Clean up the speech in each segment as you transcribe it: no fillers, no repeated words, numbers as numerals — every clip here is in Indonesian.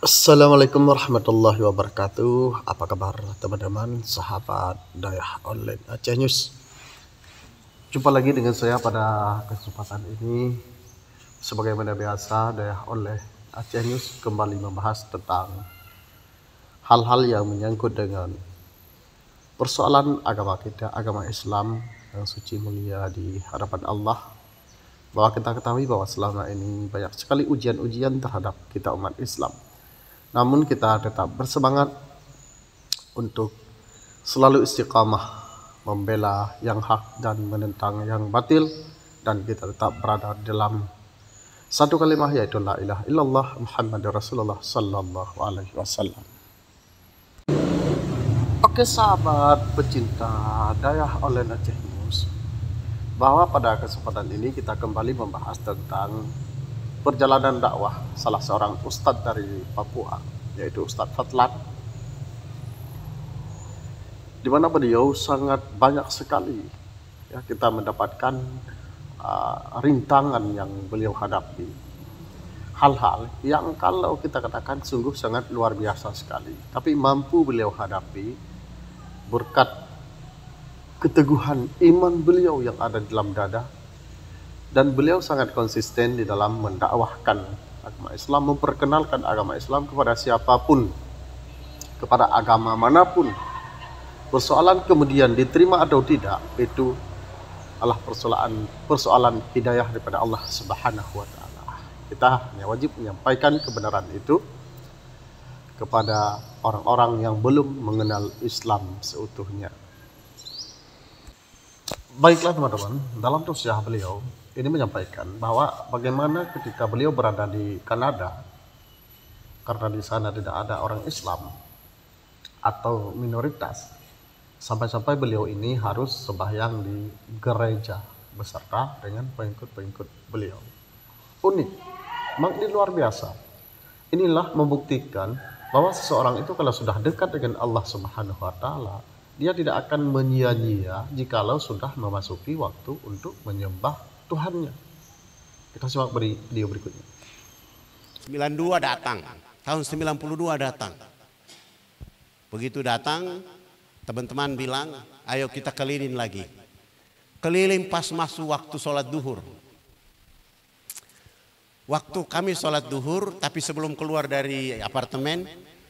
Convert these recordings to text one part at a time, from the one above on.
Assalamualaikum warahmatullahi wabarakatuh. Apa kabar teman-teman, sahabat Dayah Online Aceh News? Jumpa lagi dengan saya pada kesempatan ini. Sebagaimana biasa, Dayah Online Aceh News kembali membahas tentang hal-hal yang menyangkut dengan persoalan agama kita, agama Islam yang suci mulia di hadapan Allah. Bahwa kita ketahui bahwa selama ini banyak sekali ujian-ujian terhadap kita umat Islam. Namun kita tetap bersemangat untuk selalu istiqamah membela yang hak dan menentang yang batil, dan kita tetap berada dalam satu kalimat, yaitu la ilaha illallah Muhammadur Rasulullah sallallahu alaihi wasallam. Oke sahabat pecinta Dayah Online Aceh News, bahwa pada kesempatan ini kita kembali membahas tentang perjalanan dakwah salah seorang ustadz dari Papua, yaitu Ustadz Fadlan, di mana beliau sangat banyak sekali ya kita mendapatkan rintangan yang beliau hadapi, hal-hal yang kalau kita katakan sungguh sangat luar biasa sekali, tapi mampu beliau hadapi berkat keteguhan iman beliau yang ada di dalam dada. Dan beliau sangat konsisten di dalam mendakwahkan agama Islam, memperkenalkan agama Islam kepada siapapun, kepada agama manapun. Persoalan kemudian diterima atau tidak, itu adalah persoalan hidayah daripada Allah Subhanahu wa taala. Kita hanya wajib menyampaikan kebenaran itu kepada orang-orang yang belum mengenal Islam seutuhnya. Baiklah teman-teman, dalam tausiah beliau ini menyampaikan bahwa bagaimana ketika beliau berada di Kanada, karena di sana tidak ada orang Islam atau minoritas, sampai-sampai beliau ini harus sembahyang di gereja beserta dengan pengikut-pengikut beliau. Unik, memang ini luar biasa. Inilah membuktikan bahwa seseorang itu kalau sudah dekat dengan Allah Subhanahu wa taala, dia tidak akan menyia-nyia jikalau sudah memasuki waktu untuk menyembah Tuhannya. Kita simak video berikutnya. 92 datang, tahun 92 datang. Begitu datang, teman-teman bilang, ayo kita keliling lagi. Keliling pas masuk waktu sholat duhur. Waktu kami sholat duhur, tapi sebelum keluar dari apartemen,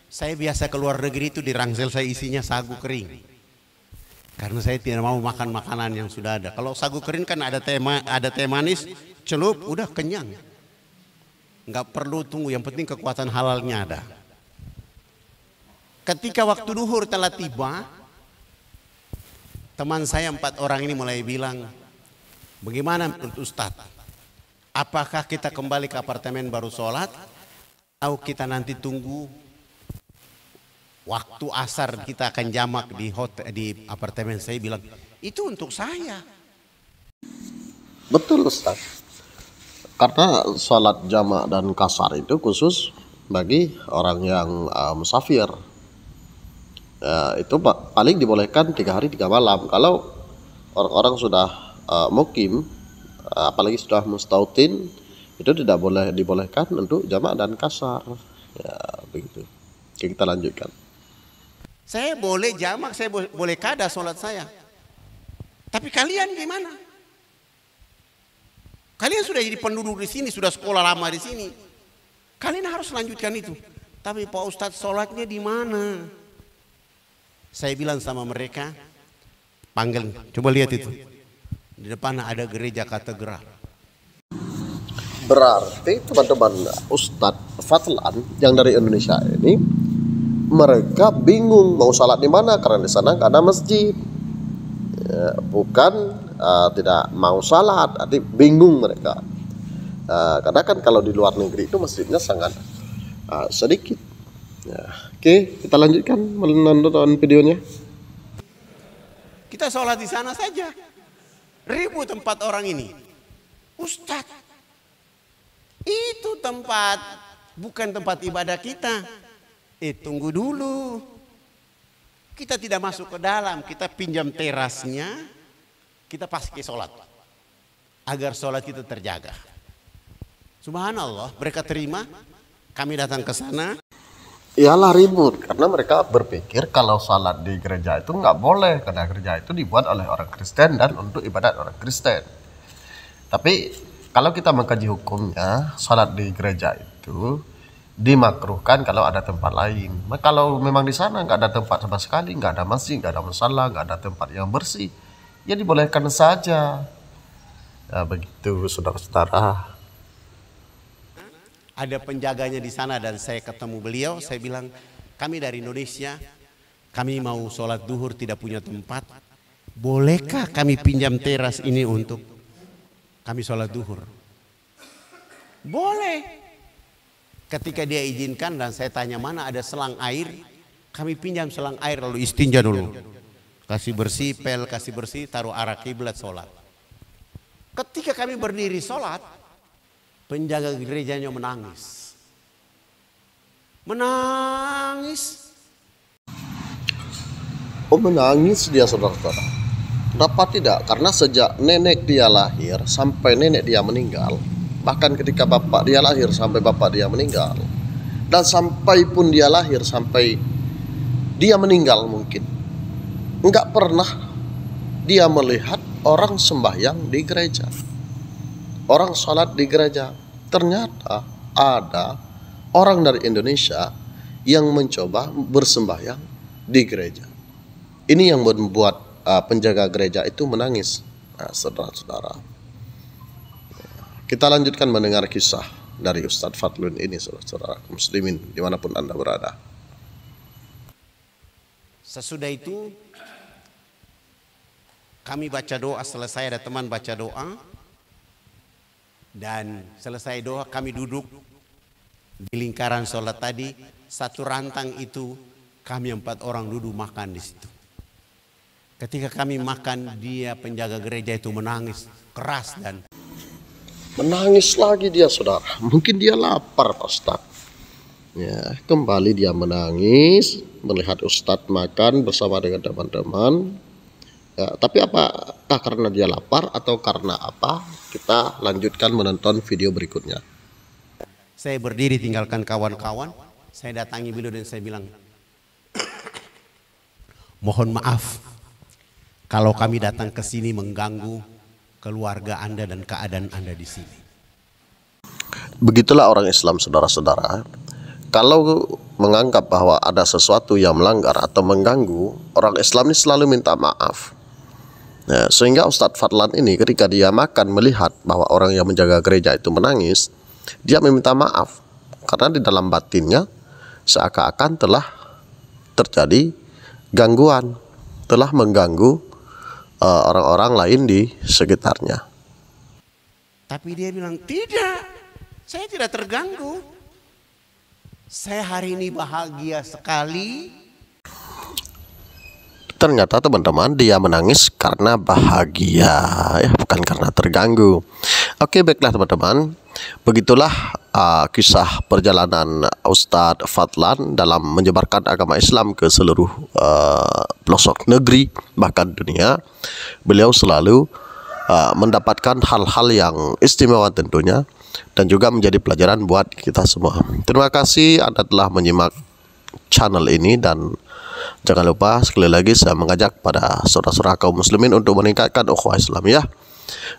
saya biasa keluar negeri itu di ransel saya isinya sagu kering. Karena saya tidak mau makan makanan yang sudah ada. Kalau sagu kering kan ada teh manis, celup, udah kenyang. Nggak perlu tunggu, yang penting kekuatan halalnya ada. Ketika waktu duhur telah tiba, teman saya 4 orang ini mulai bilang, bagaimana menurut Ustadz? Apakah kita kembali ke apartemen baru sholat, atau kita nanti tunggu waktu asar kita akan jamak di apartemen? Saya bilang, itu untuk saya. Betul Ustaz. Karena sholat jamak dan kasar itu khusus bagi orang yang musafir. Itu paling dibolehkan 3 hari 3 malam. Kalau orang-orang sudah mukim, apalagi sudah mustautin, itu tidak boleh dibolehkan untuk jamak dan kasar. Ya begitu. Oke, kita lanjutkan. Saya boleh jamak, saya boleh kada sholat saya. Tapi kalian gimana? Kalian sudah jadi penduduk di sini, sudah sekolah lama di sini. Kalian harus lanjutkan itu. Tapi Pak Ustadz, sholatnya di mana? Saya bilang sama mereka, panggil, coba lihat itu. Di depan ada gereja katedral. Berarti teman-teman, Ustadz Fadlan yang dari Indonesia ini, mereka bingung mau salat di mana karena di sana nggak ada masjid. Ya, bukan tidak mau salat, tapi bingung mereka. Karena kan kalau di luar negeri itu masjidnya sangat sedikit. Ya, oke, kita lanjutkan menonton videonya. Kita sholat di sana saja. Ribut 4 orang ini. Ustadz, itu tempat, bukan tempat ibadah kita. Tunggu dulu. Kita tidak masuk ke dalam, kita pinjam terasnya, kita pakai sholat. Agar sholat kita terjaga. Subhanallah, mereka terima, kami datang ke sana. Iyalah ribut karena mereka berpikir kalau salat di gereja itu nggak boleh karena gereja itu dibuat oleh orang Kristen dan untuk ibadat orang Kristen. Tapi kalau kita mengkaji hukumnya, salat di gereja itu dimakruhkan kalau ada tempat lain. Kalau memang di sana nggak ada tempat sama sekali, nggak ada masjid, nggak ada musala, nggak ada tempat yang bersih, ya dibolehkan saja. Ya begitu saudara-saudara. Ada penjaganya di sana dan saya ketemu beliau, saya bilang kami dari Indonesia, kami mau sholat duhur tidak punya tempat, bolehkah kami pinjam teras ini untuk kami sholat duhur? Boleh. Ketika dia izinkan dan saya tanya mana ada selang air, kami pinjam selang air lalu istinja dulu. Kasih bersih, pel kasih bersih, taruh arah kiblat sholat. Ketika kami berdiri sholat, penjaga gerejanya menangis. Menangis. Oh menangis dia saudara-saudara. Dapat tidak? Karena sejak nenek dia lahir sampai nenek dia meninggal, bahkan ketika bapak dia lahir sampai bapak dia meninggal, dan sampai pun dia lahir sampai dia meninggal mungkin, enggak pernah dia melihat orang sembahyang di gereja, orang sholat di gereja. Ternyata ada orang dari Indonesia yang mencoba bersembahyang di gereja. Ini yang membuat penjaga gereja itu menangis. Nah, saudara-saudara, kita lanjutkan mendengar kisah dari Ustadz Fadlun ini, saudara-saudara muslimin dimanapun Anda berada. Sesudah itu kami baca doa, selesai ada teman baca doa. Dan selesai doa kami duduk di lingkaran sholat tadi, satu rantang itu kami 4 orang duduk makan di situ. Ketika kami makan, dia penjaga gereja itu menangis keras dan menangis lagi dia saudara. Mungkin dia lapar Pak Ustadz. Ya, kembali dia menangis melihat Ustadz makan bersama dengan teman-teman. Ya, tapi apakah karena dia lapar atau karena apa? Kita lanjutkan menonton video berikutnya. Saya berdiri tinggalkan kawan-kawan. Saya datangi beliau dan saya bilang, mohon maaf kalau kami datang ke sini mengganggu keluarga Anda dan keadaan Anda di sini. Begitulah orang Islam saudara-saudara. Kalau menganggap bahwa ada sesuatu yang melanggar atau mengganggu, orang Islam ini selalu minta maaf. Nah, sehingga Ustadz Fadlan ini ketika dia makan melihat bahwa orang yang menjaga gereja itu menangis, dia meminta maaf karena di dalam batinnya seakan-akan telah terjadi gangguan, telah mengganggu orang-orang lain di sekitarnya. Tapi dia bilang, tidak, saya tidak terganggu. Saya hari ini bahagia sekali. Ternyata teman-teman dia menangis karena bahagia, ya bukan karena terganggu. Oke, baiklah teman-teman, begitulah kisah perjalanan Ustadz Fadlan dalam menyebarkan agama Islam ke seluruh pelosok negeri bahkan dunia. Beliau selalu mendapatkan hal-hal yang istimewa tentunya dan juga menjadi pelajaran buat kita semua. Terima kasih Anda telah menyimak channel ini dan jangan lupa sekali lagi saya mengajak pada saudara-saudara kaum muslimin untuk meningkatkan ukhuwah Islamiyah.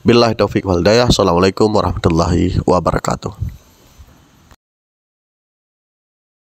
Billahi taufiq wal hidayah. Assalamualaikum warahmatullahi wabarakatuh.